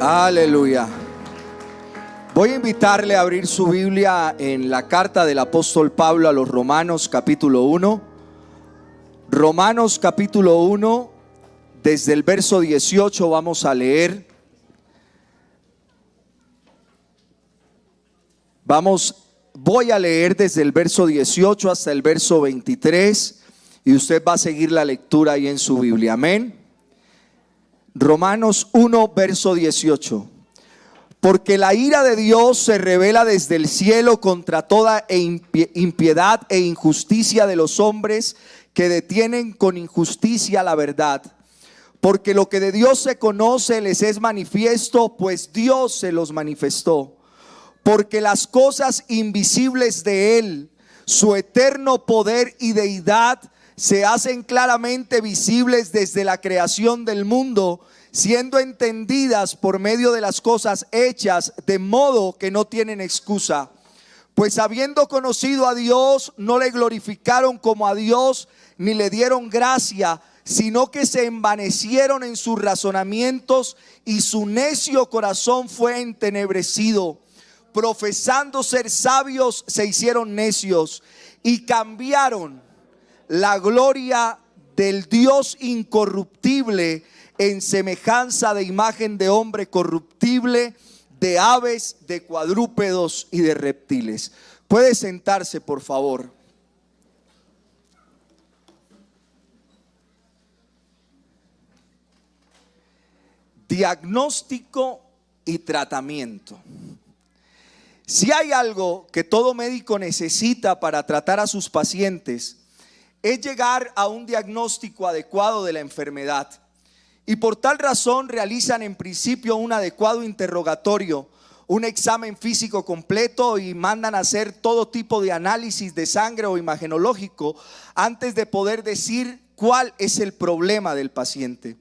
Aleluya. Voy a invitarle a abrir su Biblia en la carta del apóstol Pablo a los Romanos capítulo 1. Romanos capítulo 1, desde el verso 18 vamos a leer. Voy a leer desde el verso 18 hasta el verso 23 y usted va a seguir la lectura ahí en su Biblia. Amén. Romanos 1, verso 18. Porque la ira de Dios se revela desde el cielo contra toda impiedad e injusticia de los hombres que detienen con injusticia la verdad. Porque lo que de Dios se conoce les es manifiesto, pues Dios se los manifestó. Porque las cosas invisibles de Él, su eterno poder y deidad, se hacen claramente visibles desde la creación del mundo, siendo entendidas por medio de las cosas hechas, de modo que no tienen excusa. Pues habiendo conocido a Dios, no le glorificaron como a Dios, ni le dieron gracia, sino que se envanecieron en sus razonamientos, y su necio corazón fue entenebrecido. Profesando ser sabios, se hicieron necios, y cambiaron la gloria del Dios incorruptible en semejanza de imagen de hombre corruptible, de aves, de cuadrúpedos y de reptiles. Puede sentarse, por favor. Diagnóstico y tratamiento. Si hay algo que todo médico necesita para tratar a sus pacientes, es llegar a un diagnóstico adecuado de la enfermedad. Y por tal razón realizan en principio un adecuado interrogatorio, un examen físico completo, y mandan a hacer todo tipo de análisis de sangre o imagenológico antes de poder decir cuál es el problema del paciente.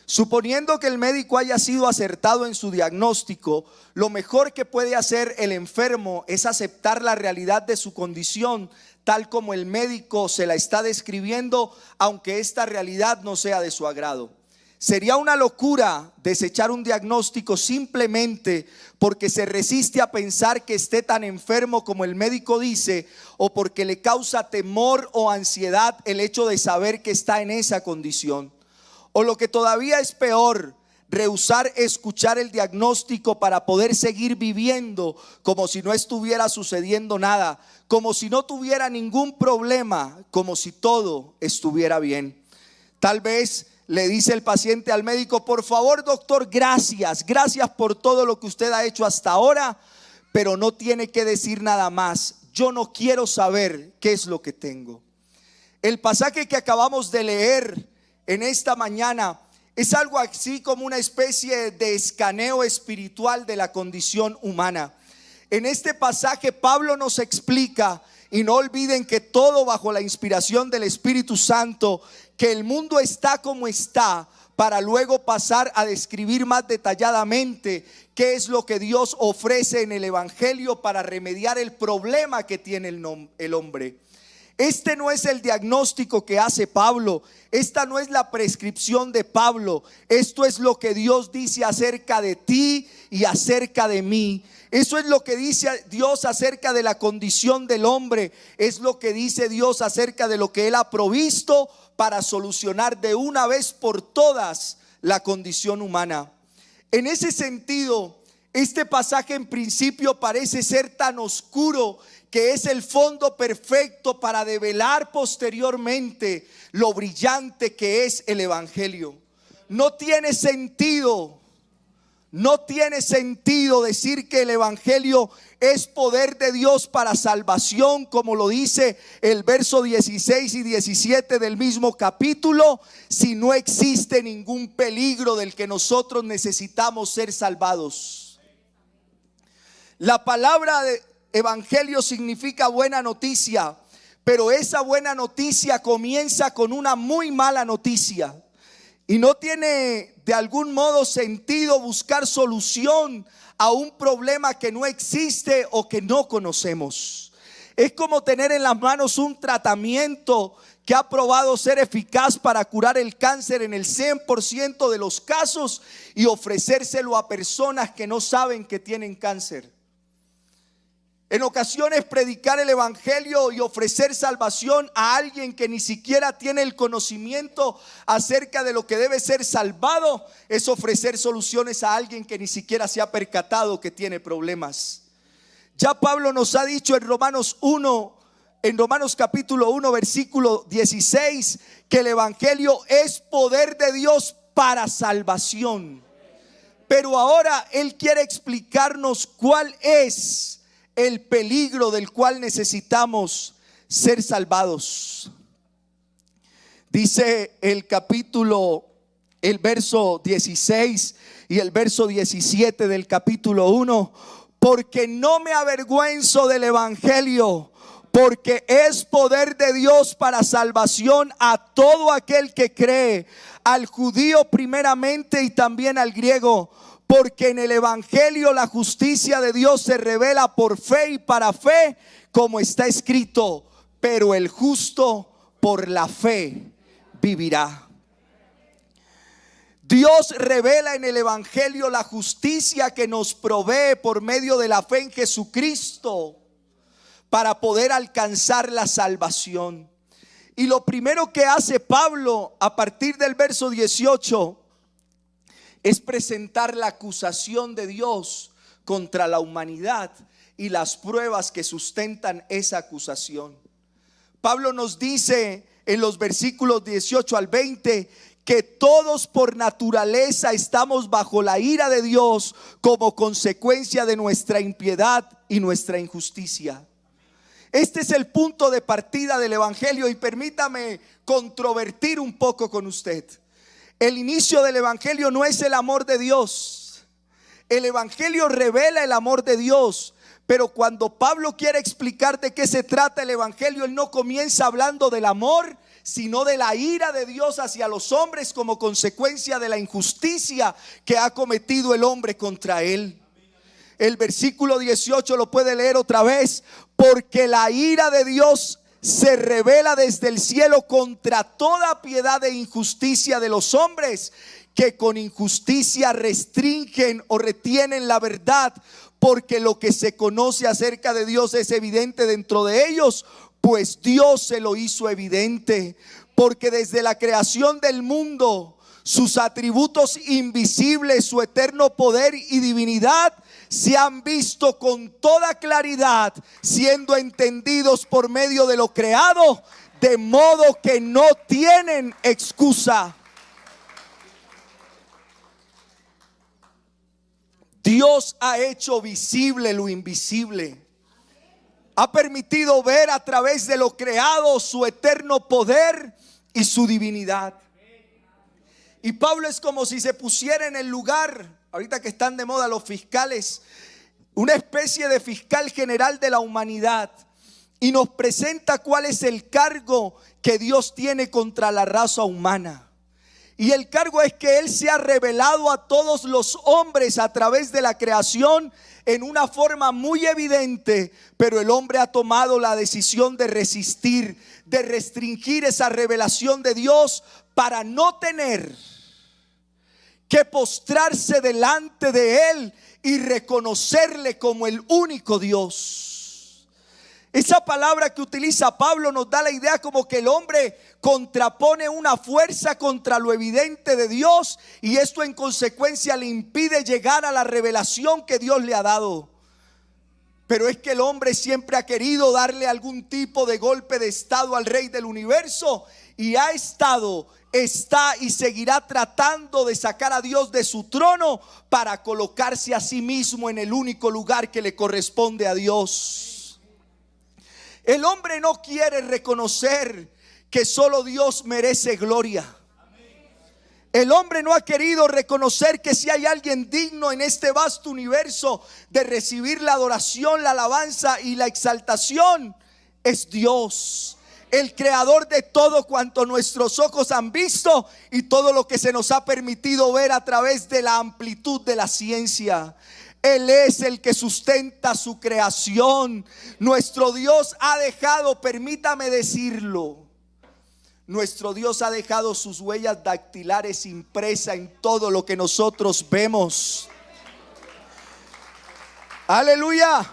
Suponiendo que el médico haya sido acertado en su diagnóstico, lo mejor que puede hacer el enfermo es aceptar la realidad de su condición tal como el médico se la está describiendo, aunque esta realidad no sea de su agrado. Sería una locura desechar un diagnóstico simplemente porque se resiste a pensar que esté tan enfermo como el médico dice, o porque le causa temor o ansiedad el hecho de saber que está en esa condición. O lo que todavía es peor, rehusar escuchar el diagnóstico para poder seguir viviendo como si no estuviera sucediendo nada, como si no tuviera ningún problema, como si todo estuviera bien. Tal vez le dice el paciente al médico: por favor, doctor, gracias por todo lo que usted ha hecho hasta ahora, pero no tiene que decir nada más. Yo no quiero saber qué es lo que tengo. El pasaje que acabamos de leer en esta mañana es algo así como una especie de escaneo espiritual de la condición humana. En este pasaje Pablo nos explica, y no olviden que todo bajo la inspiración del Espíritu Santo, que el mundo está como está, para luego pasar a describir más detalladamente qué es lo que Dios ofrece en el Evangelio para remediar el problema que tiene el hombre. Este no es el diagnóstico que hace Pablo, esta no es la prescripción de Pablo, esto es lo que Dios dice acerca de ti y acerca de mí. Eso es lo que dice Dios acerca de la condición del hombre, es lo que dice Dios acerca de lo que Él ha provisto para solucionar de una vez por todas la condición humana. En ese sentido, este pasaje en principio parece ser tan oscuro que es el fondo perfecto para develar posteriormente lo brillante que es el Evangelio. No tiene sentido decir que el Evangelio es poder de Dios para salvación, como lo dice el verso 16 y 17 del mismo capítulo, si no existe ningún peligro del que nosotros necesitamos ser salvados. La palabra de Evangelio significa buena noticia, pero esa buena noticia comienza con una muy mala noticia. Y no tiene de algún modo sentido buscar solución a un problema que no existe o que no conocemos. Es como tener en las manos un tratamiento que ha probado ser eficaz para curar el cáncer en el 100% de los casos y ofrecérselo a personas que no saben que tienen cáncer. En ocasiones predicar el evangelio y ofrecer salvación a alguien que ni siquiera tiene el conocimiento acerca de lo que debe ser salvado es ofrecer soluciones a alguien que ni siquiera se ha percatado que tiene problemas. Ya Pablo nos ha dicho en Romanos capítulo 1 versículo 16 que el evangelio es poder de Dios para salvación. Pero ahora él quiere explicarnos cuál es el peligro del cual necesitamos ser salvados. Dice el verso 16 y el verso 17 del capítulo 1: porque no me avergüenzo del evangelio, porque es poder de Dios para salvación a todo aquel que cree, al judío primeramente y también al griego. Porque en el evangelio la justicia de Dios se revela por fe y para fe, como está escrito: pero el justo por la fe vivirá. Dios revela en el evangelio la justicia que nos provee por medio de la fe en Jesucristo para poder alcanzar la salvación. Y lo primero que hace Pablo a partir del verso 18 es presentar la acusación de Dios contra la humanidad y las pruebas que sustentan esa acusación. Pablo nos dice en los versículos 18 al 20 que todos por naturaleza estamos bajo la ira de Dios como consecuencia de nuestra impiedad y nuestra injusticia. Este es el punto de partida del evangelio y permítame controvertir un poco con usted. El inicio del evangelio no es el amor de Dios. El evangelio revela el amor de Dios. Pero cuando Pablo quiere explicar de qué se trata el evangelio, él no comienza hablando del amor, sino de la ira de Dios hacia los hombres como consecuencia de la injusticia que ha cometido el hombre contra él. El versículo 18 lo puede leer otra vez: porque la ira de Dios se revela desde el cielo contra toda piedad e injusticia de los hombres, que con injusticia restringen o retienen la verdad, porque lo que se conoce acerca de Dios es evidente dentro de ellos, pues Dios se lo hizo evidente. Porque desde la creación del mundo, sus atributos invisibles, su eterno poder y divinidad se han visto con toda claridad, siendo entendidos por medio de lo creado, de modo que no tienen excusa. Dios ha hecho visible lo invisible. Ha permitido ver a través de lo creado su eterno poder y su divinidad. Y Pablo es como si se pusiera en el lugar, ahorita que están de moda los fiscales, una especie de fiscal general de la humanidad, y nos presenta cuál es el cargo que Dios tiene contra la raza humana. Y el cargo es que Él se ha revelado a todos los hombres a través de la creación en una forma muy evidente, pero el hombre ha tomado la decisión de resistir, de restringir esa revelación de Dios para no tener que postrarse delante de Él y reconocerle como el único Dios. Esa palabra que utiliza Pablo nos da la idea como que el hombre contrapone una fuerza contra lo evidente de Dios, y esto en consecuencia le impide llegar a la revelación que Dios le ha dado. Pero es que el hombre siempre ha querido darle algún tipo de golpe de estado al Rey del universo, y está y seguirá tratando de sacar a Dios de su trono para colocarse a sí mismo en el único lugar que le corresponde a Dios. El hombre no quiere reconocer que solo Dios merece gloria. El hombre no ha querido reconocer que si hay alguien digno en este vasto universo de recibir la adoración, la alabanza y la exaltación, es Dios, el creador de todo cuanto nuestros ojos han visto y todo lo que se nos ha permitido ver a través de la amplitud de la ciencia. Él es el que sustenta su creación. Nuestro Dios ha dejado, permítame decirlo, Nuestro Dios ha dejado sus huellas dactilares impresas en todo lo que nosotros vemos. Aleluya.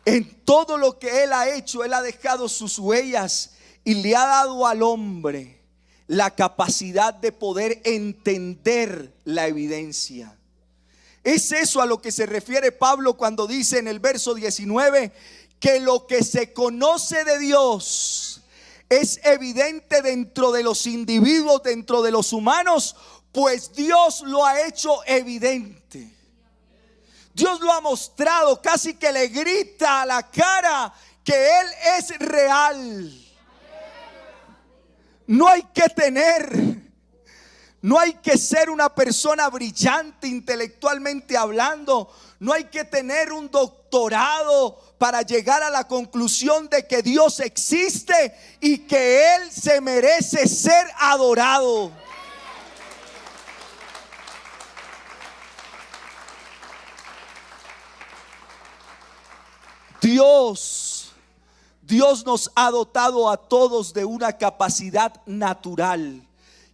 En todo lo que Él ha hecho, Él ha dejado sus huellas y le ha dado al hombre la capacidad de poder entender la evidencia. Es eso a lo que se refiere Pablo cuando dice en el verso 19 que lo que se conoce de Dios es evidente dentro de los individuos, dentro de los humanos, pues Dios lo ha hecho evidente. Dios lo ha mostrado, casi que le grita a la cara que Él es real. No hay que ser una persona brillante intelectualmente hablando. No hay que tener un doctorado para llegar a la conclusión de que Dios existe y que Él se merece ser adorado. Dios nos ha dotado a todos de una capacidad natural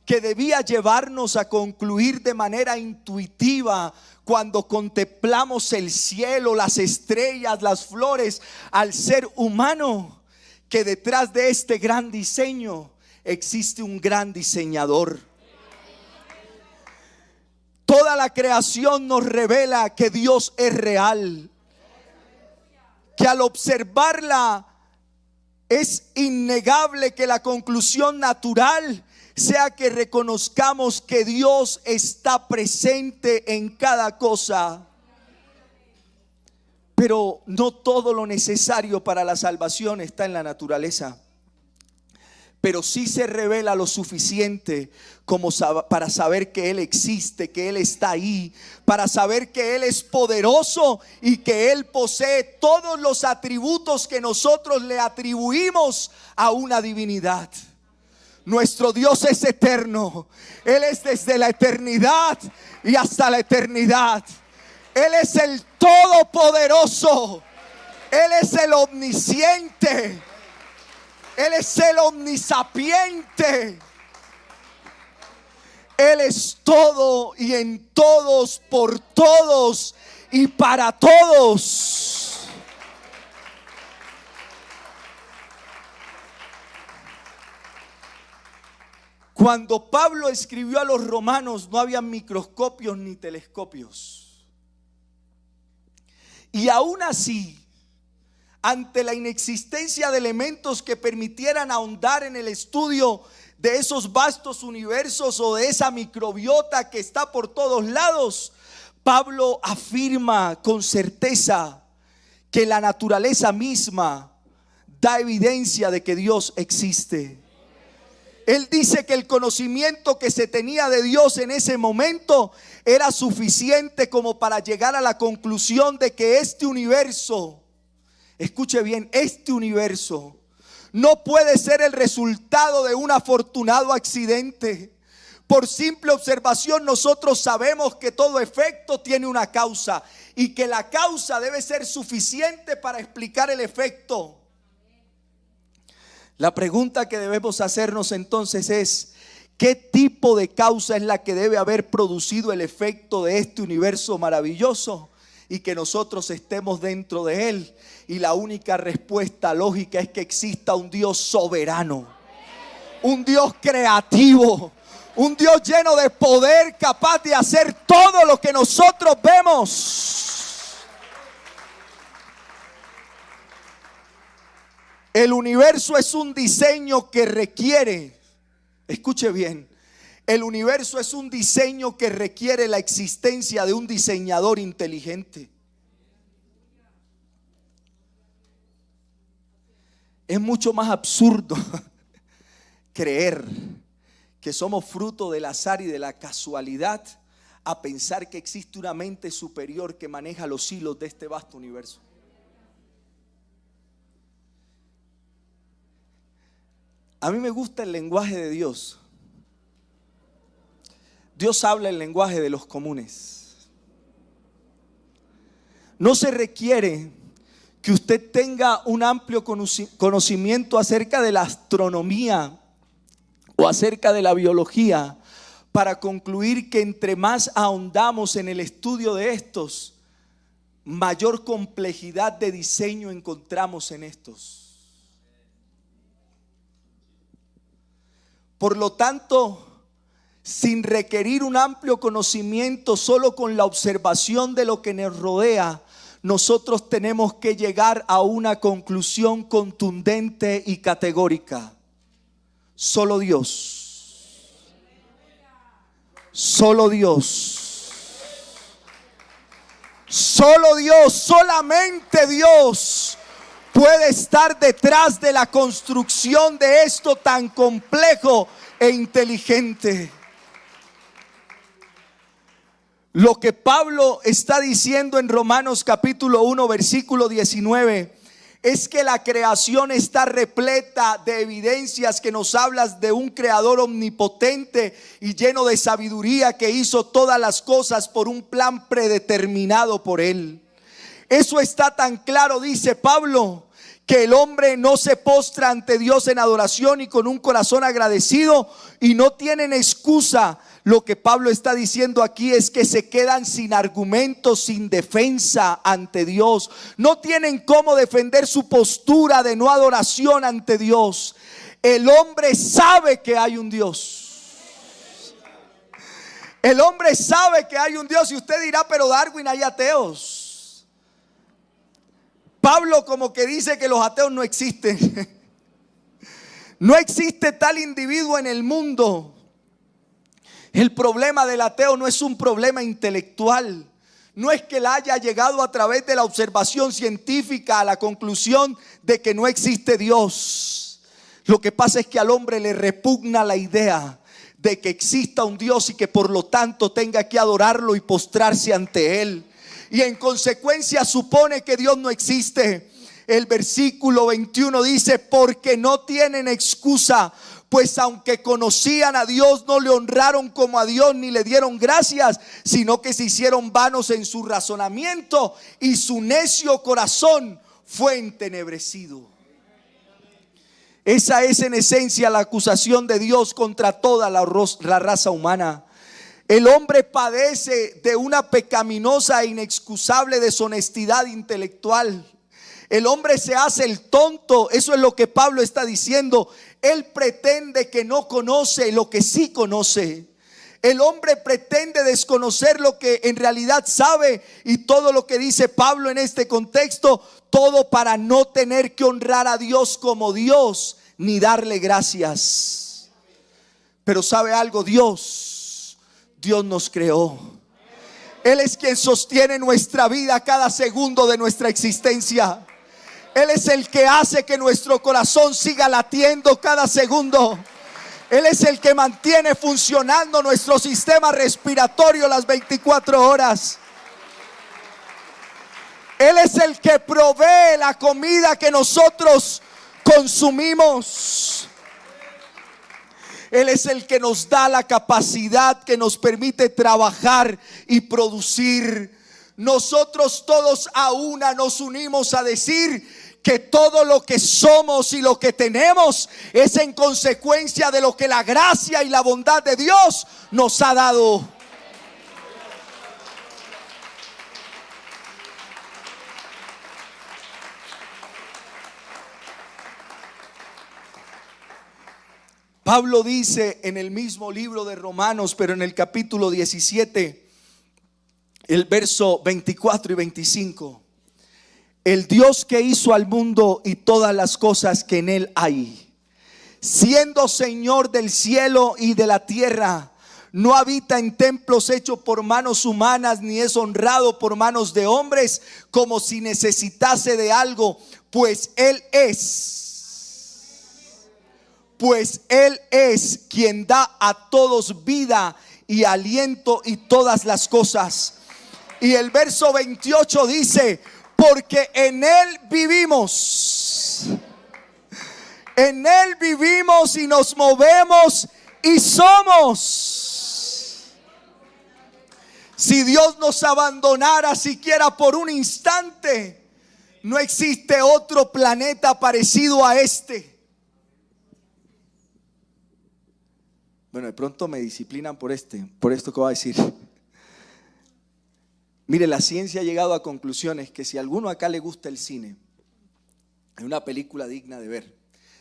que debía llevarnos a concluir de manera intuitiva cuando contemplamos el cielo, las estrellas, las flores, al ser humano, que detrás de este gran diseño existe un gran diseñador. Toda la creación nos revela que Dios es real, que al observarla es innegable que la conclusión natural sea que reconozcamos que Dios está presente en cada cosa. Pero no todo lo necesario para la salvación está en la naturaleza. Pero sí se revela lo suficiente como para saber que Él existe, que Él está ahí, para saber que Él es poderoso y que Él posee todos los atributos que nosotros le atribuimos a una divinidad. Nuestro Dios es eterno. Él es desde la eternidad y hasta la eternidad. Él es el todopoderoso. Él es el omnisciente. Él es el omnisapiente. Él es todo y en todos, por todos y para todos. Cuando Pablo escribió a los romanos no había microscopios ni telescopios. Y aún así, ante la inexistencia de elementos que permitieran ahondar en el estudio de esos vastos universos o de esa microbiota que está por todos lados, Pablo afirma con certeza que la naturaleza misma da evidencia de que Dios existe. Él dice que el conocimiento que se tenía de Dios en ese momento era suficiente como para llegar a la conclusión de que este universo, escuche bien, este universo no puede ser el resultado de un afortunado accidente. Por simple observación nosotros sabemos que todo efecto tiene una causa y que la causa debe ser suficiente para explicar el efecto. La pregunta que debemos hacernos entonces es: ¿qué tipo de causa es la que debe haber producido el efecto de este universo maravilloso y que nosotros estemos dentro de él? Y la única respuesta lógica es que exista un Dios soberano, un Dios creativo, un Dios lleno de poder, capaz de hacer todo lo que nosotros vemos. El universo es un diseño que requiere, escuche bien, el universo es un diseño que requiere la existencia de un diseñador inteligente. Es mucho más absurdo creer que somos fruto del azar y de la casualidad a pensar que existe una mente superior que maneja los hilos de este vasto universo. A mí me gusta el lenguaje de Dios. Dios habla el lenguaje de los comunes. No se requiere que usted tenga un amplio conocimiento acerca de la astronomía o acerca de la biología para concluir que entre más ahondamos en el estudio de estos, mayor complejidad de diseño encontramos en estos. Por lo tanto, sin requerir un amplio conocimiento, solo con la observación de lo que nos rodea, nosotros tenemos que llegar a una conclusión contundente y categórica. Solo Dios. Solo Dios. Solo Dios, solamente Dios puede estar detrás de la construcción de esto tan complejo e inteligente. Lo que Pablo está diciendo en Romanos capítulo 1 versículo 19 es que la creación está repleta de evidencias que nos hablan de un creador omnipotente y lleno de sabiduría que hizo todas las cosas por un plan predeterminado por él. Eso está tan claro, dice Pablo, que el hombre no se postra ante Dios en adoración y con un corazón agradecido, y no tienen excusa. Lo que Pablo está diciendo aquí es que se quedan sin argumentos, sin defensa ante Dios. No tienen cómo defender su postura de no adoración ante Dios. El hombre sabe que hay un Dios. El hombre sabe que hay un Dios. Y usted dirá, pero Darwin, hay ateos. Pablo como que dice que los ateos no existen. No existe tal individuo en el mundo. El problema del ateo no es un problema intelectual. No es que él haya llegado a través de la observación científica a la conclusión de que no existe Dios. Lo que pasa es que al hombre le repugna la idea de que exista un Dios y que por lo tanto tenga que adorarlo y postrarse ante él. Y en consecuencia supone que Dios no existe. El versículo 21 dice: porque no tienen excusa, pues aunque conocían a Dios, no le honraron como a Dios ni le dieron gracias, sino que se hicieron vanos en su razonamiento y su necio corazón fue entenebrecido. Esa es en esencia la acusación de Dios contra toda la raza humana. El hombre padece de una pecaminosa e inexcusable deshonestidad intelectual. El hombre se hace el tonto. Eso es lo que Pablo está diciendo. Él pretende que no conoce lo que sí conoce. El hombre pretende desconocer lo que en realidad sabe. Y todo lo que dice Pablo en este contexto, todo para no tener que honrar a Dios como Dios, ni darle gracias. Pero ¿sabe algo? Dios nos creó. Él es quien sostiene nuestra vida cada segundo de nuestra existencia. Él es el que hace que nuestro corazón siga latiendo cada segundo. Él es el que mantiene funcionando nuestro sistema respiratorio las 24 horas. Él es el que provee la comida que nosotros consumimos. Él es el que nos da la capacidad que nos permite trabajar y producir. Nosotros todos a una nos unimos a decir que todo lo que somos y lo que tenemos es en consecuencia de lo que la gracia y la bondad de Dios nos ha dado. Pablo dice en el mismo libro de Romanos, pero en el capítulo 17, el verso 24 y 25: el Dios que hizo al mundo y todas las cosas que en él hay, siendo Señor del cielo y de la tierra, no habita en templos hechos por manos humanas, ni es honrado por manos de hombres como si necesitase de algo, pues Él es quien da a todos vida y aliento y todas las cosas. Y el verso 28 dice: porque en Él vivimos. En Él vivimos y nos movemos y somos. Si Si Dios nos abandonara siquiera por un instante, no existe otro planeta parecido a este. Bueno, de pronto me disciplinan por esto que voy a decir. Mire, la ciencia ha llegado a conclusiones que si a alguno acá le gusta el cine, hay una película digna de ver.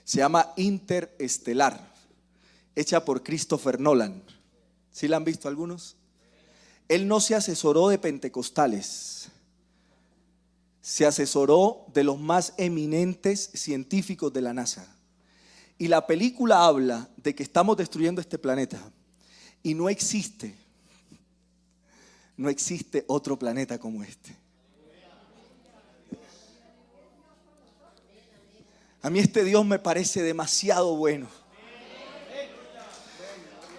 Se llama Interestelar, hecha por Christopher Nolan. ¿Sí la han visto algunos? Él no se asesoró de pentecostales, se asesoró de los más eminentes científicos de la NASA. Y la película habla de que estamos destruyendo este planeta y no existe otro planeta como este. A mí este Dios me parece demasiado bueno.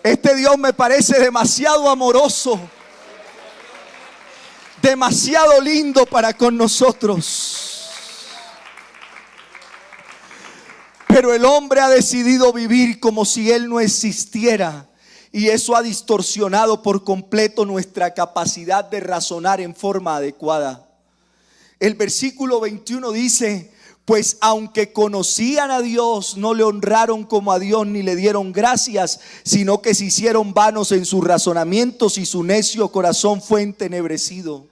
Este Dios me parece demasiado amoroso, demasiado lindo para con nosotros. Pero el hombre ha decidido vivir como si Él no existiera, y eso ha distorsionado por completo nuestra capacidad de razonar en forma adecuada. El versículo 21 dice: pues aunque conocían a Dios, no le honraron como a Dios ni le dieron gracias, sino que se hicieron vanos en sus razonamientos y su necio corazón fue entenebrecido.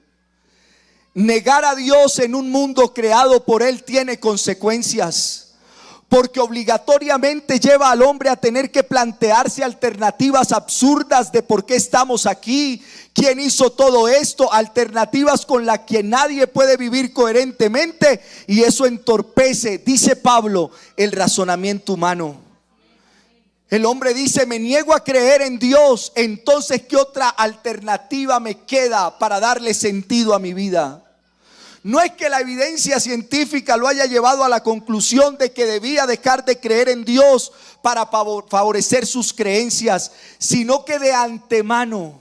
Negar a Dios en un mundo creado por Él tiene consecuencias, porque obligatoriamente lleva al hombre a tener que plantearse alternativas absurdas de por qué estamos aquí, quién hizo todo esto, alternativas con las que nadie puede vivir coherentemente, y eso entorpece, dice Pablo, el razonamiento humano. El hombre dice: me niego a creer en Dios, entonces ¿qué otra alternativa me queda para darle sentido a mi vida? No es que la evidencia científica lo haya llevado a la conclusión de que debía dejar de creer en Dios para favorecer sus creencias, sino que de antemano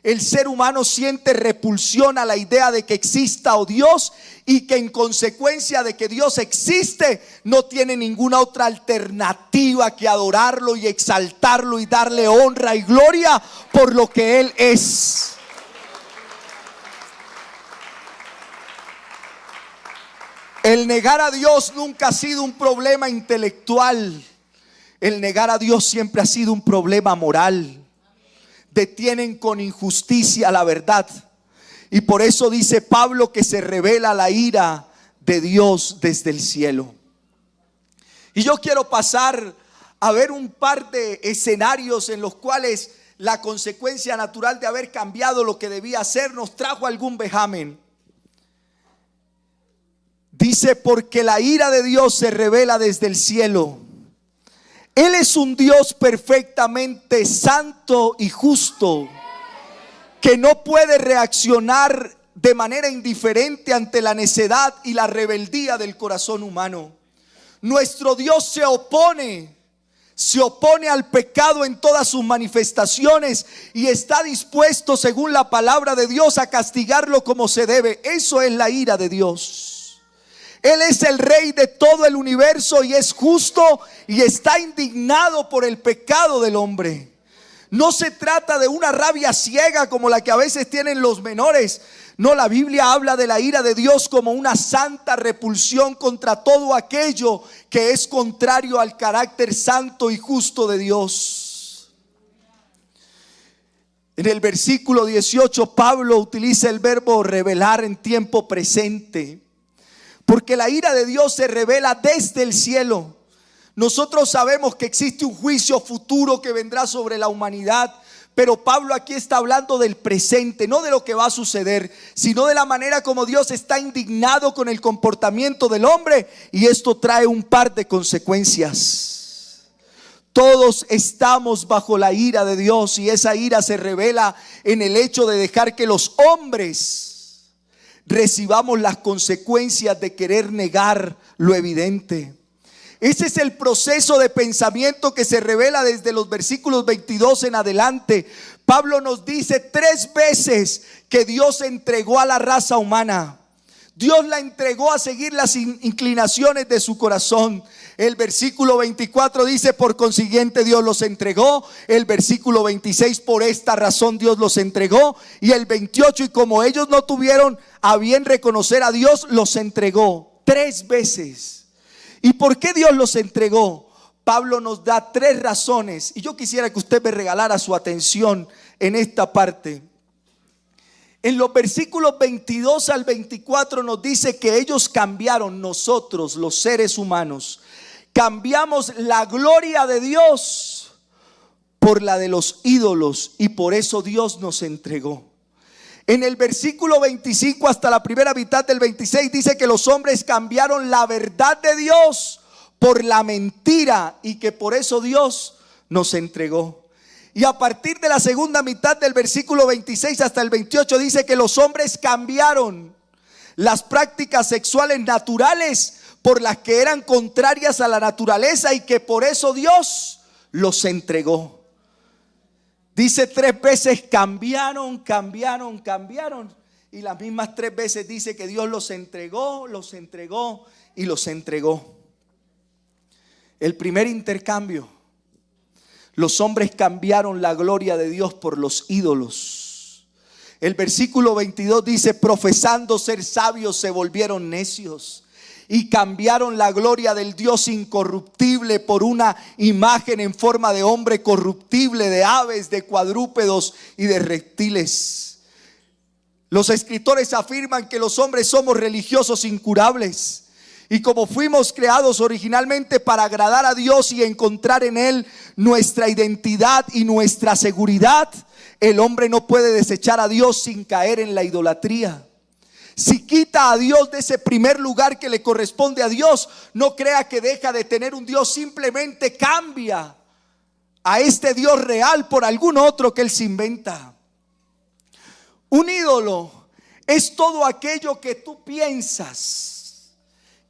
el ser humano siente repulsión a la idea de que exista Dios, y que en consecuencia de que Dios existe no tiene ninguna otra alternativa que adorarlo y exaltarlo y darle honra y gloria por lo que Él es. El negar a Dios nunca ha sido un problema intelectual. El negar a Dios siempre ha sido un problema moral. Detienen con injusticia la verdad. Y por eso dice Pablo que se revela la ira de Dios desde el cielo. Y yo quiero pasar a ver un par de escenarios en los cuales la consecuencia natural de haber cambiado lo que debía hacer nos trajo algún vejamen. Dice: porque la ira de Dios se revela desde el cielo. Él es un Dios perfectamente santo y justo, que no puede reaccionar de manera indiferente ante la necedad y la rebeldía del corazón humano. Nuestro Dios se opone al pecado en todas sus manifestaciones y está dispuesto, según la palabra de Dios, a castigarlo como se debe. Eso es la ira de Dios. Él es el rey de todo el universo y es justo y está indignado por el pecado del hombre. No se trata de una rabia ciega como la que a veces tienen los menores. No, la Biblia habla de la ira de Dios como una santa repulsión contra todo aquello que es contrario al carácter santo y justo de Dios. En el versículo 18 Pablo utiliza el verbo revelar en tiempo presente. Porque la ira de Dios se revela desde el cielo. Nosotros sabemos que existe un juicio futuro que vendrá sobre la humanidad, pero Pablo aquí está hablando del presente, no de lo que va a suceder, sino de la manera como Dios está indignado con el comportamiento del hombre, y esto trae un par de consecuencias. Todos estamos bajo la ira de Dios, y esa ira se revela en el hecho de dejar que los hombres recibamos las consecuencias de querer negar lo evidente. Ese es el proceso de pensamiento que se revela desde los versículos 22 en adelante. Pablo nos dice 3 veces que Dios entregó a la raza humana. Dios la entregó a seguir las inclinaciones de su corazón. El versículo 24 dice: por consiguiente Dios los entregó. El versículo 26: por esta razón Dios los entregó. Y el 28: y como ellos no tuvieron a bien reconocer a Dios, los entregó 3 veces. ¿Y por qué Dios los entregó? Pablo nos da 3 razones, y yo quisiera que usted me regalara su atención en esta parte. En los versículos 22 al 24 nos dice que ellos cambiaron, nosotros los seres humanos, cambiamos la gloria de Dios por la de los ídolos, y por eso Dios nos entregó. En el versículo 25 hasta la primera mitad del 26 dice que los hombres cambiaron la verdad de Dios por la mentira, y que por eso Dios nos entregó. Y a partir de la segunda mitad del versículo 26 hasta el 28 dice que los hombres cambiaron las prácticas sexuales naturales por las que eran contrarias a la naturaleza, y que por eso Dios los entregó. Dice 3 veces cambiaron, cambiaron, cambiaron. Y las mismas 3 veces dice que Dios los entregó y los entregó. El primer intercambio: los hombres cambiaron la gloria de Dios por los ídolos. El versículo 22 dice: profesando ser sabios se volvieron necios y cambiaron la gloria del Dios incorruptible por una imagen en forma de hombre corruptible, de aves, de cuadrúpedos y de reptiles. Los escritores afirman que los hombres somos religiosos incurables. Y como fuimos creados originalmente para agradar a Dios y encontrar en Él nuestra identidad y nuestra seguridad, el hombre no puede desechar a Dios sin caer en la idolatría. Si quita a Dios de ese primer lugar que le corresponde a Dios, no crea que deja de tener un Dios, simplemente cambia a este Dios real por algún otro que él se inventa. Un ídolo es todo aquello que tú piensas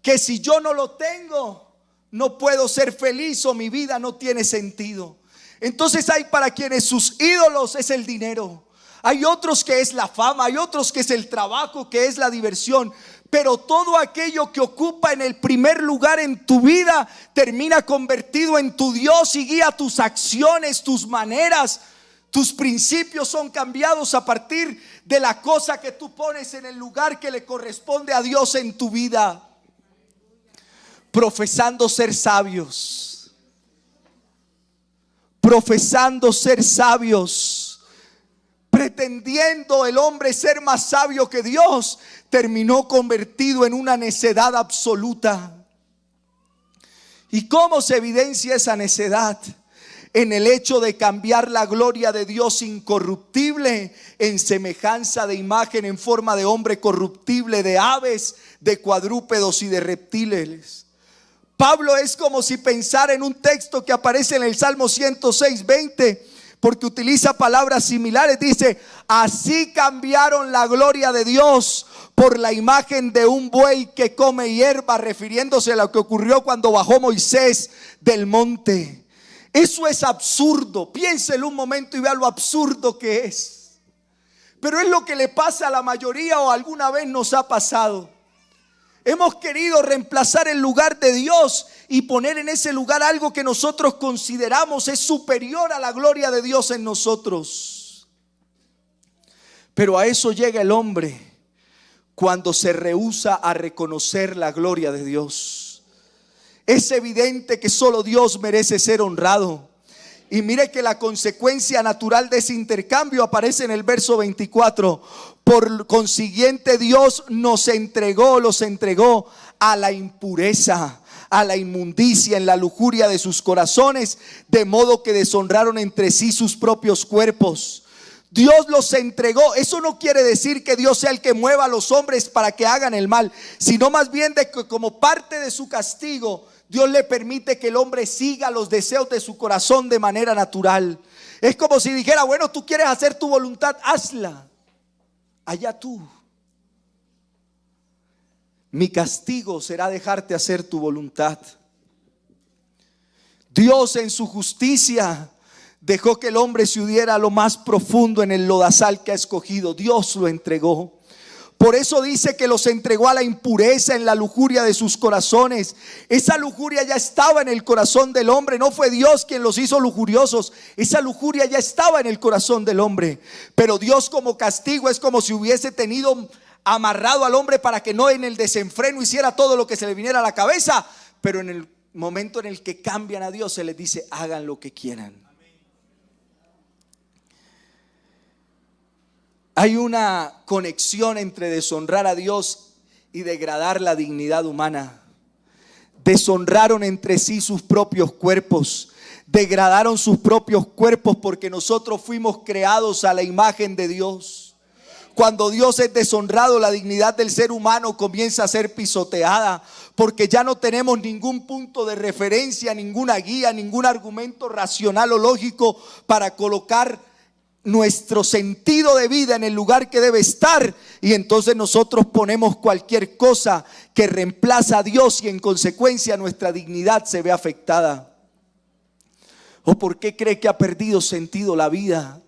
que si yo no lo tengo, no puedo ser feliz, o mi vida no tiene sentido. Entonces hay para quienes sus ídolos es el dinero, hay otros que es la fama, hay otros que es el trabajo, que es la diversión. Pero todo aquello que ocupa en el primer lugar en tu vida termina convertido en tu Dios y guía tus acciones, tus maneras. Tus principios son cambiados a partir de la cosa que tú pones en el lugar que le corresponde a Dios en tu vida. Profesando ser sabios, pretendiendo el hombre ser más sabio que Dios, terminó convertido en una necedad absoluta. ¿Y cómo se evidencia esa necedad? En el hecho de cambiar la gloria de Dios incorruptible en semejanza de imagen en forma de hombre corruptible, de aves, de cuadrúpedos y de reptiles. Pablo es como si pensara en un texto que aparece en el Salmo 106:20, porque utiliza palabras similares. Dice: así cambiaron la gloria de Dios por la imagen de un buey que come hierba, refiriéndose a lo que ocurrió cuando bajó Moisés del monte. Eso es absurdo. Piénselo un momento y vea lo absurdo que es. Pero es lo que le pasa a la mayoría, o alguna vez nos ha pasado. Hemos querido reemplazar el lugar de Dios y poner en ese lugar algo que nosotros consideramos es superior a la gloria de Dios en nosotros. Pero a eso llega el hombre cuando se rehúsa a reconocer la gloria de Dios. Es evidente que solo Dios merece ser honrado. Y mire que la consecuencia natural de ese intercambio aparece en el verso 24. Por consiguiente Dios los entregó a la impureza, a la inmundicia, en la lujuria de sus corazones, de modo que deshonraron entre sí sus propios cuerpos. Dios los entregó. Eso no quiere decir que Dios sea el que mueva a los hombres para que hagan el mal, sino más bien de que como parte de su castigo, Dios le permite que el hombre siga los deseos de su corazón de manera natural. Es como si dijera: bueno, tú quieres hacer tu voluntad, hazla, allá tú. Mi castigo será dejarte hacer tu voluntad. Dios en su justicia dejó que el hombre se hundiera a lo más profundo en el lodazal que ha escogido. Dios lo entregó. Por eso dice que los entregó a la impureza en la lujuria de sus corazones. Esa lujuria ya estaba en el corazón del hombre. No fue Dios quien los hizo lujuriosos. Esa lujuria ya estaba en el corazón del hombre. Pero Dios, como castigo, es como si hubiese tenido amarrado al hombre para que no en el desenfreno hiciera todo lo que se le viniera a la cabeza. Pero en el momento en el que cambian a Dios, se les dice: hagan lo que quieran. Hay una conexión entre deshonrar a Dios y degradar la dignidad humana. Deshonraron entre sí sus propios cuerpos, degradaron sus propios cuerpos, porque nosotros fuimos creados a la imagen de Dios. Cuando Dios es deshonrado, la dignidad del ser humano comienza a ser pisoteada, porque ya no tenemos ningún punto de referencia, ninguna guía, ningún argumento racional o lógico para colocar nuestro sentido de vida en el lugar que debe estar, y entonces nosotros ponemos cualquier cosa que reemplaza a Dios y en consecuencia nuestra dignidad se ve afectada. ¿O por qué cree que ha perdido sentido la vida?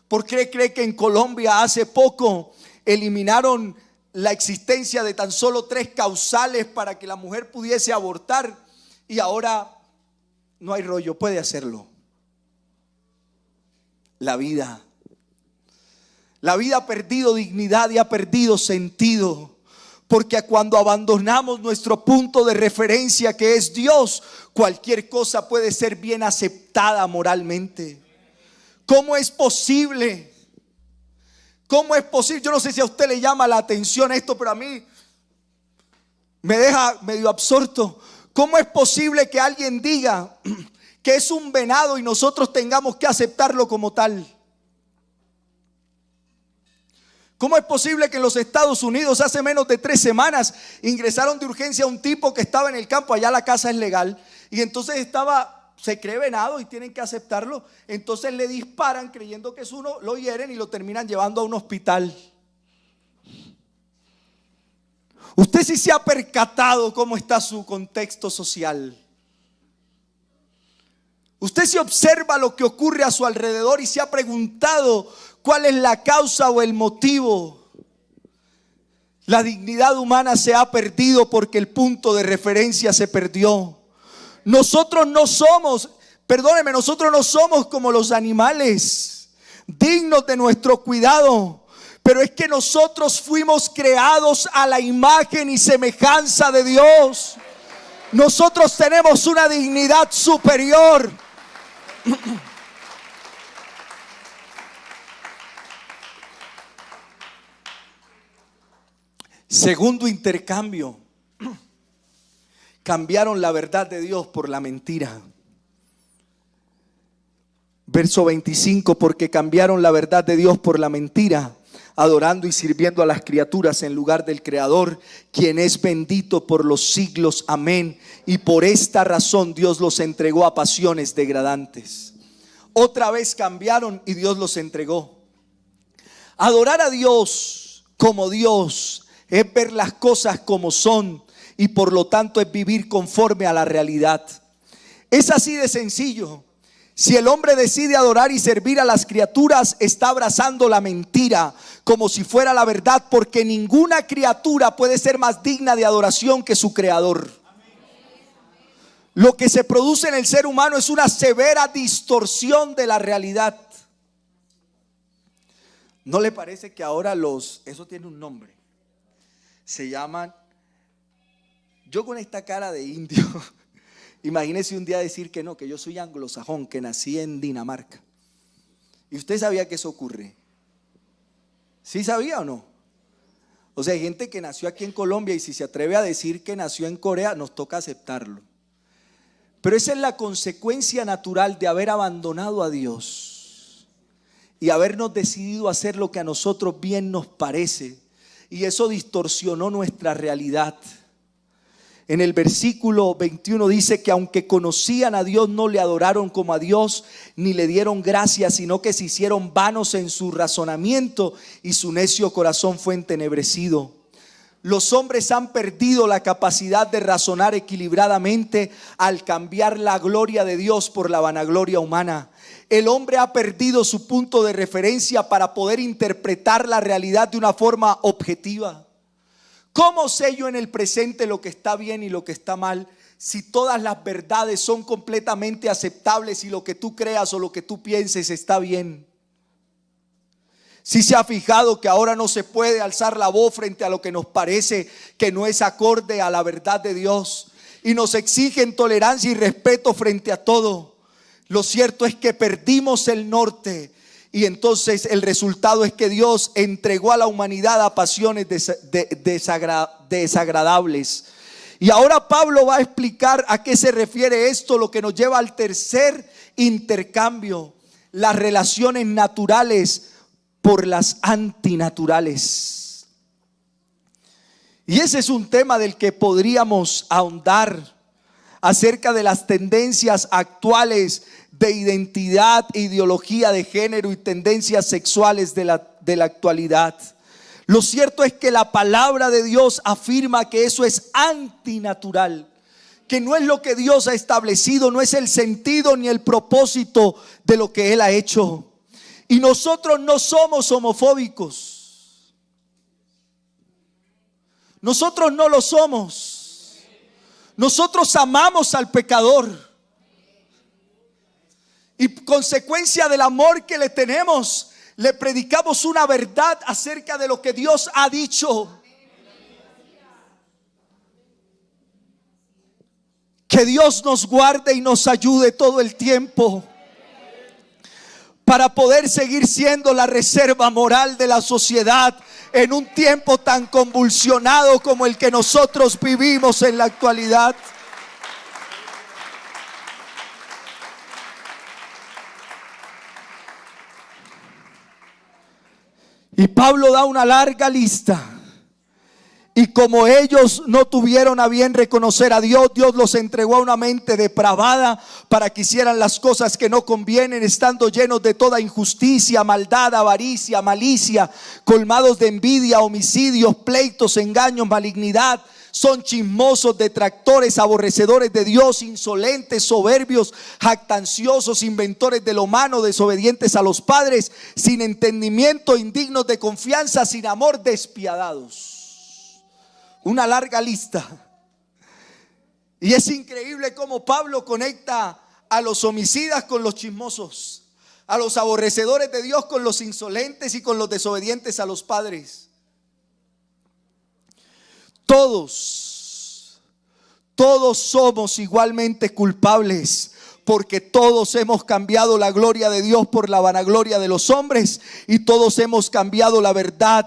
¿Por qué cree que en Colombia hace poco eliminaron la existencia de tan solo 3 causales para que la mujer pudiese abortar y ahora no hay rollo, puede hacerlo? La vida ha perdido dignidad y ha perdido sentido, porque cuando abandonamos nuestro punto de referencia, que es Dios, cualquier cosa puede ser bien aceptada moralmente. ¿Cómo es posible? ¿Cómo es posible? Yo no sé si a usted le llama la atención esto, pero a mí me deja medio absorto. ¿Cómo es posible que alguien diga que es un venado y nosotros tengamos que aceptarlo como tal? ¿Cómo es posible que en los Estados Unidos hace menos de 3 semanas ingresaron de urgencia a un tipo que estaba en el campo? Allá la caza es legal, y entonces se cree venado y tienen que aceptarlo. Entonces le disparan creyendo que es uno, lo hieren y lo terminan llevando a un hospital. Usted sí se ha percatado cómo está su contexto social. Usted se observa lo que ocurre a su alrededor y se ha preguntado cuál es la causa o el motivo. La dignidad humana se ha perdido porque el punto de referencia se perdió. Nosotros no somos como los animales, dignos de nuestro cuidado. Pero es que nosotros fuimos creados a la imagen y semejanza de Dios. Nosotros tenemos una dignidad superior. Segundo intercambio: cambiaron la verdad de Dios por la mentira. Verso 25: porque cambiaron la verdad de Dios por la mentira, adorando y sirviendo a las criaturas en lugar del Creador, quien es bendito por los siglos. Amén. Y por esta razón Dios los entregó a pasiones degradantes. Otra vez cambiaron y Dios los entregó. Adorar a Dios como Dios es ver las cosas como son, y por lo tanto es vivir conforme a la realidad. Es así de sencillo. Si el hombre decide adorar y servir a las criaturas, está abrazando la mentira como si fuera la verdad, porque ninguna criatura puede ser más digna de adoración que su creador. Lo que se produce en el ser humano es una severa distorsión de la realidad. ¿No le parece que ahora eso tiene un nombre? Se llaman, yo con esta cara de indio, imagínese un día decir que no, que yo soy anglosajón, que nací en Dinamarca. ¿Y usted sabía que eso ocurre? ¿Sí sabía o no? O sea, hay gente que nació aquí en Colombia y si se atreve a decir que nació en Corea, nos toca aceptarlo. Pero esa es la consecuencia natural de haber abandonado a Dios y habernos decidido hacer lo que a nosotros bien nos parece. Y eso distorsionó nuestra realidad. En el versículo 21 dice que aunque conocían a Dios, no le adoraron como a Dios, ni le dieron gracias, sino que se hicieron vanos en su razonamiento y su necio corazón fue entenebrecido. Los hombres han perdido la capacidad de razonar equilibradamente al cambiar la gloria de Dios por la vanagloria humana. El hombre ha perdido su punto de referencia para poder interpretar la realidad de una forma objetiva. ¿Cómo sé yo en el presente lo que está bien y lo que está mal, si todas las verdades son completamente aceptables y lo que tú creas o lo que tú pienses está bien? Si se ha fijado que ahora no se puede alzar la voz frente a lo que nos parece que no es acorde a la verdad de Dios, y nos exigen tolerancia y respeto frente a todo. Lo cierto es que perdimos el norte, y entonces el resultado es que Dios entregó a la humanidad a pasiones desagradables. Y ahora Pablo va a explicar a qué se refiere esto, lo que nos lleva al tercer intercambio: las relaciones naturales por las antinaturales. Y ese es un tema del que podríamos ahondar, acerca de las tendencias actuales de identidad, ideología de género y tendencias sexuales de la actualidad. Lo cierto es que la palabra de Dios afirma que eso es antinatural, que no es lo que Dios ha establecido, no es el sentido ni el propósito de lo que Él ha hecho. Y nosotros no somos homofóbicos. Nosotros no lo somos. Nosotros amamos al pecador. Y consecuencia del amor que le tenemos, le predicamos una verdad acerca de lo que Dios ha dicho. Que Dios nos guarde y nos ayude todo el tiempo, para poder seguir siendo la reserva moral de la sociedad en un tiempo tan convulsionado como el que nosotros vivimos en la actualidad. Y Pablo da una larga lista. Y como ellos no tuvieron a bien reconocer a Dios, Dios los entregó a una mente depravada para que hicieran las cosas que no convienen, estando llenos de toda injusticia, maldad, avaricia, malicia, colmados de envidia, homicidios, pleitos, engaños, malignidad. Son chismosos, detractores, aborrecedores de Dios, insolentes, soberbios, jactanciosos, inventores de lo malo, desobedientes a los padres, sin entendimiento, indignos de confianza, sin amor, despiadados. Una larga lista. Y es increíble cómo Pablo conecta a los homicidas con los chismosos, a los aborrecedores de Dios con los insolentes y con los desobedientes a los padres. Todos somos igualmente culpables, porque todos hemos cambiado la gloria de Dios por la vanagloria de los hombres, y todos hemos cambiado la verdad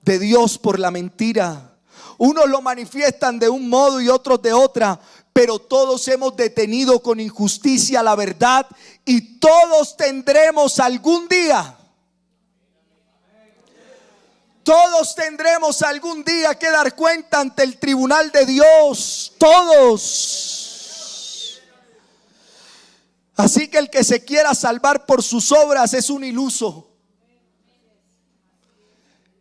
de Dios por la mentira. Unos lo manifiestan de un modo y otros de otra, pero todos hemos detenido con injusticia la verdad, y todos tendremos algún día que dar cuenta ante el tribunal de Dios. Todos. Así que el que se quiera salvar por sus obras es un iluso.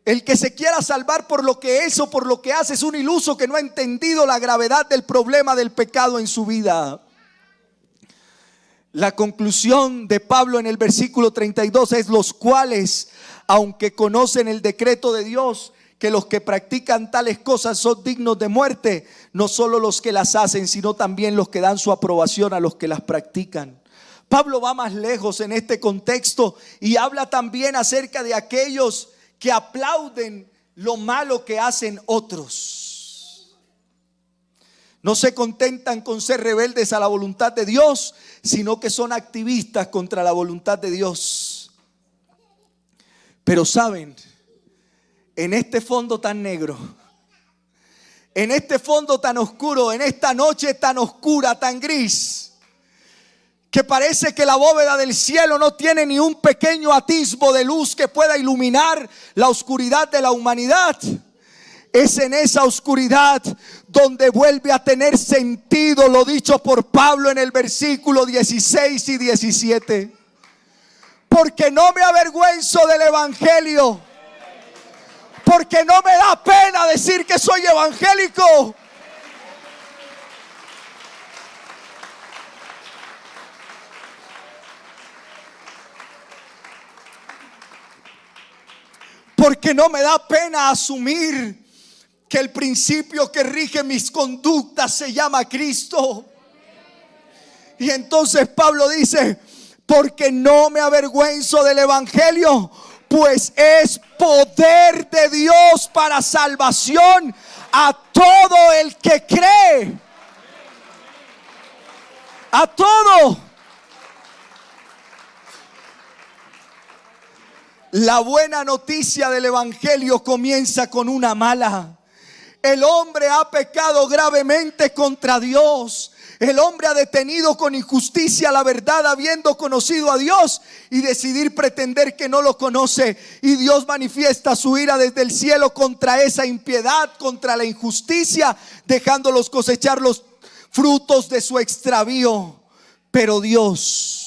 El que se quiera salvar por lo que es o por lo que hace es un iluso que no ha entendido la gravedad del problema del pecado en su vida. La conclusión de Pablo en el versículo 32 es: los cuales, aunque conocen el decreto de Dios, que los que practican tales cosas son dignos de muerte, no solo los que las hacen, sino también los que dan su aprobación a los que las practican. Pablo va más lejos en este contexto y habla también acerca de aquellos que aplauden lo malo que hacen otros. No se contentan con ser rebeldes a la voluntad de Dios, sino que son activistas contra la voluntad de Dios. Pero saben, en este fondo tan negro, en este fondo tan oscuro, en esta noche tan oscura, tan gris, que parece que la bóveda del cielo no tiene ni un pequeño atisbo de luz que pueda iluminar la oscuridad de la humanidad, es en esa oscuridad donde vuelve a tener sentido lo dicho por Pablo en el versículo 16 y 17. Porque no me avergüenzo del evangelio, Porque no me da pena decir que soy evangélico. Porque no me da pena asumir que el principio que rige mis conductas se llama Cristo. Y entonces Pablo dice: porque no me avergüenzo del evangelio, pues es poder de Dios para salvación a todo el que cree. A todo. La buena noticia del evangelio comienza con una mala. El hombre ha pecado gravemente contra Dios. El hombre ha detenido con injusticia la verdad, habiendo conocido a Dios, y decidir pretender que no lo conoce. Y Dios manifiesta su ira desde el cielo contra esa impiedad, contra la injusticia, dejándolos cosechar los frutos de su extravío. Pero Dios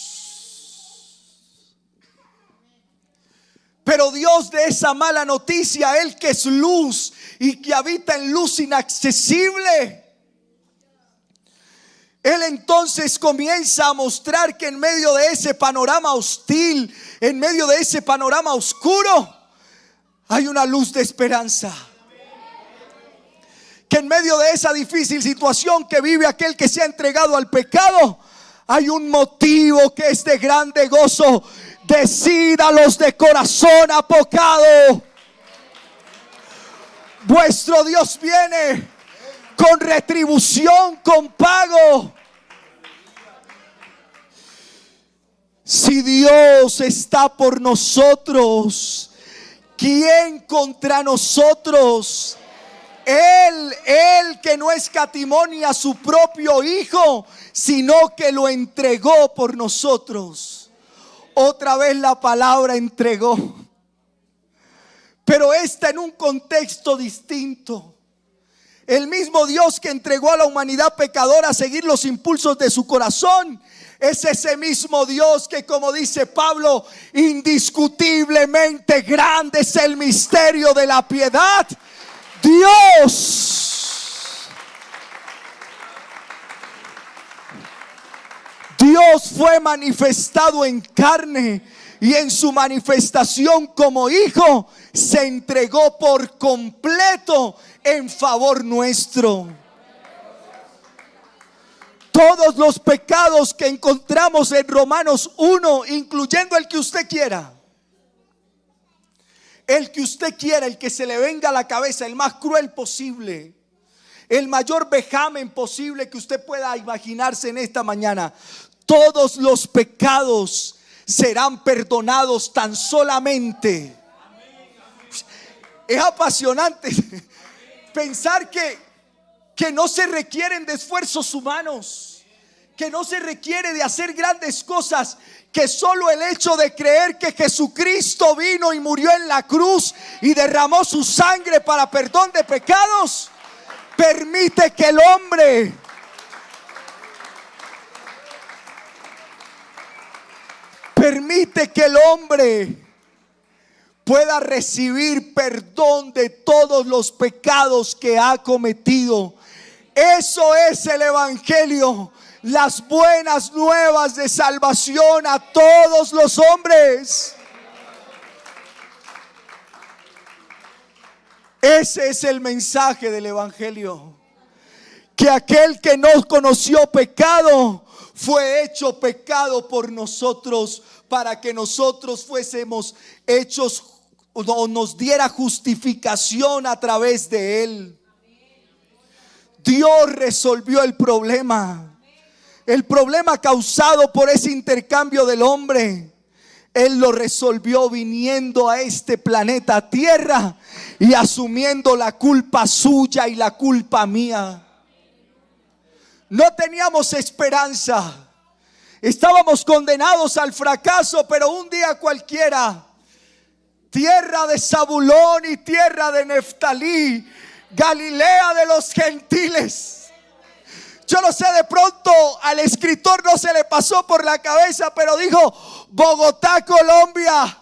de esa mala noticia, Él que es luz y que habita en luz inaccesible, Él entonces comienza a mostrar que en medio de ese panorama hostil, en medio de ese panorama oscuro, hay una luz de esperanza. Que en medio de esa difícil situación que vive aquel que se ha entregado al pecado, hay un motivo que es de grande gozo. Decídalos de corazón apocado: vuestro Dios viene con retribución, con pago. Si Dios está por nosotros, ¿quién contra nosotros? Él que no escatimó ni a su propio Hijo, sino que lo entregó por nosotros. Otra vez la palabra entregó, pero esta en un contexto distinto. El mismo Dios que entregó a la humanidad pecadora a seguir los impulsos de su corazón, es ese mismo Dios que, como dice Pablo, indiscutiblemente grande es el misterio de la piedad. Dios fue manifestado en carne, y en su manifestación como Hijo se entregó por completo en favor nuestro. Todos los pecados que encontramos en Romanos 1, incluyendo el que usted quiera, el que se le venga a la cabeza, el más cruel posible, el mayor vejamen posible que usted pueda imaginarse en esta mañana, todos los pecados serán perdonados tan solamente. Es apasionante pensar que no se requieren de esfuerzos humanos, que no se requiere de hacer grandes cosas, que solo el hecho de creer que Jesucristo vino y murió en la cruz y derramó su sangre para perdón de pecados, permite que el hombre pueda recibir perdón de todos los pecados que ha cometido. Eso es el evangelio, las buenas nuevas de salvación a todos los hombres. Ese es el mensaje del evangelio, que aquel que no conoció pecado fue hecho pecado por nosotros, para que nosotros fuésemos hechos, o nos diera justificación a través de él. Dios resolvió el problema causado por ese intercambio del hombre. Él lo resolvió viniendo a este planeta Tierra y asumiendo la culpa suya y la culpa mía. No teníamos esperanza, estábamos condenados al fracaso, pero un día cualquiera, tierra de Zabulón y tierra de Neftalí, Galilea de los gentiles. Yo no sé, de pronto al escritor no se le pasó por la cabeza, pero dijo: Bogotá, Colombia.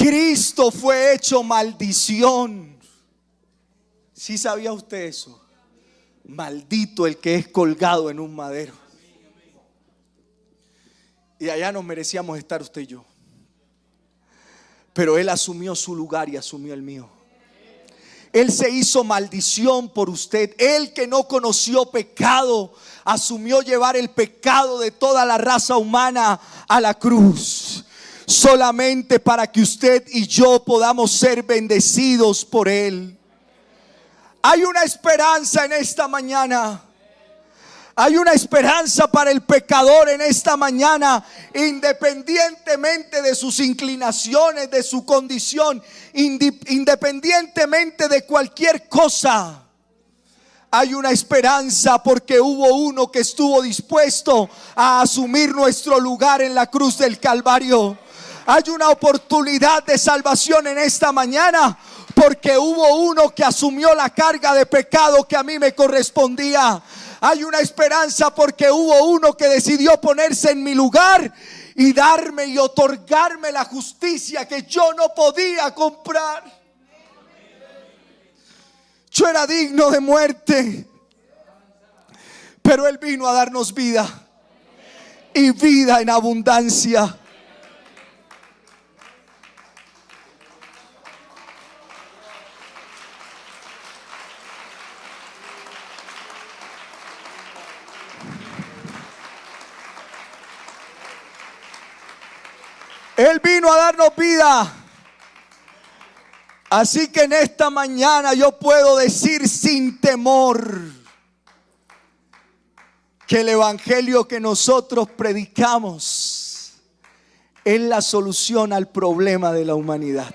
Cristo fue hecho maldición. ¿Sí sabía usted eso? Maldito el que es colgado en un madero. Y allá nos merecíamos estar usted y yo. Pero Él asumió su lugar y asumió el mío. Él se hizo maldición por usted. Él que no conoció pecado, asumió llevar el pecado de toda la raza humana a la cruz. Solamente para que usted y yo podamos ser bendecidos por Él. Hay una esperanza en esta mañana. Hay una esperanza para el pecador en esta mañana, independientemente de sus inclinaciones, de su condición, independientemente de cualquier cosa. Hay una esperanza porque hubo uno que estuvo dispuesto a asumir nuestro lugar en la cruz del Calvario. Hay una oportunidad de salvación en esta mañana porque hubo uno que asumió la carga de pecado que a mí me correspondía. Hay una esperanza porque hubo uno que decidió ponerse en mi lugar y darme y otorgarme la justicia que yo no podía comprar. Yo era digno de muerte, pero Él vino a darnos vida y vida en abundancia. Él vino a darnos vida. Así que en esta mañana yo puedo decir sin temor que el evangelio que nosotros predicamos es la solución al problema de la humanidad.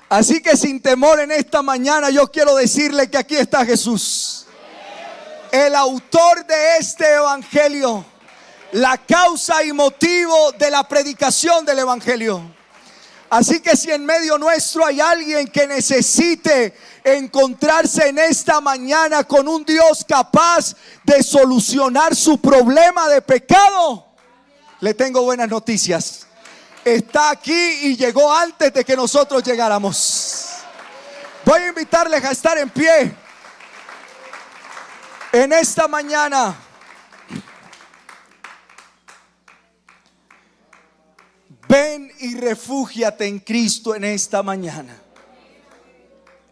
Así que sin temor en esta mañana yo quiero decirle que aquí está Jesús, el autor de este evangelio, la causa y motivo de la predicación del evangelio. Así que si en medio nuestro hay alguien que necesite encontrarse en esta mañana con un Dios capaz de solucionar su problema de pecado, le tengo buenas noticias. Está aquí y llegó antes de que nosotros llegáramos. Voy a invitarles a estar en pie en esta mañana. Ven y refúgiate en Cristo en esta mañana.